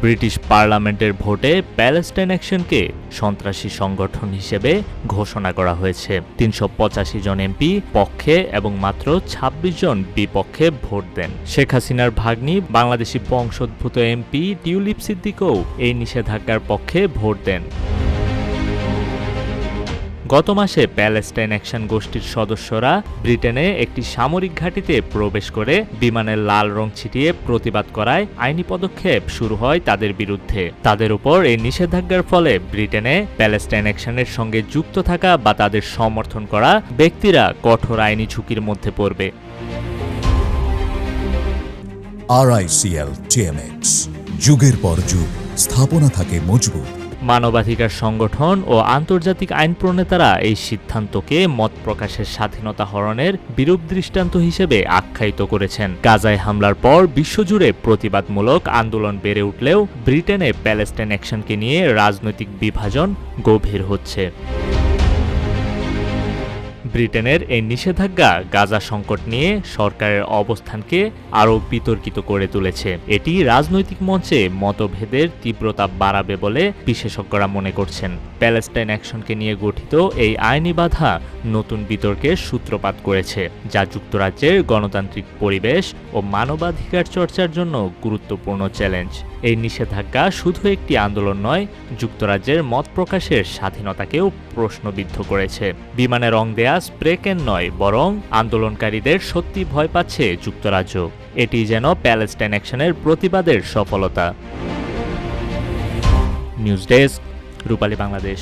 British পার্লামেন্টের ভোটে Palestine অ্যাকশনকে সন্ত্রাসী সংগঠন হিসেবে ঘোষণা করা হয়েছে। ৩৮৫ জন এমপি পক্ষে এবং মাত্র ২৬ জন বিপক্ষে ভোট দেন। শেখ হাসিনার ভাগ্নি বাংলাদেশি বংশোদ্ভূত এমপি টিউলিপ সিদ্দিকও এই নিষেধাজ্ঞার পক্ষে ভোট দেন। গত মাসে প্যালেস্টাইন অ্যাকশন গোষ্ঠীর সদস্যরা ব্রিটেনে একটি সামরিক ঘাঁটিতে প্রবেশ করে বিমানের লাল রং ছিটিয়ে প্রতিবাদ করায় আইনি পদক্ষেপ শুরু হয় তাদের বিরুদ্ধে। তাদের উপর এই নিষেধাজ্ঞার ফলে ব্রিটেনে প্যালেস্টাইন অ্যাকশনের সঙ্গে যুক্ত থাকা বা তাদের সমর্থন করা ব্যক্তিরা কঠোর আইনি ঝুঁকির মধ্যে পড়বে। RICL TMX, যুগের পর যুগ স্থাপনা থাকে মজবুত। মানবাধিকার সংগঠন ও আন্তর্জাতিক আইন প্রণেতারা এই সিদ্ধান্তকে মত প্রকাশের স্বাধীনতা হরণের বিরূপ দৃষ্টান্ত হিসেবে আখ্যায়িত করেছেন। গাজায় হামলার পর বিশ্বজুড়ে প্রতিবাদমূলক আন্দোলন বেড়ে উঠলেও ব্রিটেনে প্যালেস্টাইন অ্যাকশনকে নিয়ে রাজনৈতিক বিভাজন গভীর হচ্ছে। ব্রিটেনের এই নিষেধাজ্ঞা গাজা সংকট নিয়ে সরকারের অবস্থানকে আরও বিতর্কিত করে তুলেছে। এটি রাজনৈতিক মঞ্চে মতভেদের তীব্রতা বাড়াবে বলে বিশেষজ্ঞরা মনে করছেন। প্যালেস্টাইন অ্যাকশনকে নিয়ে গঠিত এই আইনি বাধা নতুন বিতর্কের সূত্রপাত করেছে, যা যুক্তরাজ্যের গণতান্ত্রিক পরিবেশ ও মানবাধিকার চর্চার জন্য গুরুত্বপূর্ণ চ্যালেঞ্জ। এই নিষেধাজ্ঞা শুধু একটি আন্দোলন নয়, যুক্তরাজ্যের মত প্রকাশের স্বাধীনতাকেও প্রশ্নবিদ্ধ করেছে। বিমানে রং দেয়া স্প্রে ক্যান নয়, বরং আন্দোলনকারীদের সত্যি ভয় পাচ্ছে যুক্তরাজ্য। এটি যেন প্যালেস্টাইন অ্যাকশনের প্রতিবাদের সফলতা। নিউজ ডেস্ক, রূপালী বাংলাদেশ।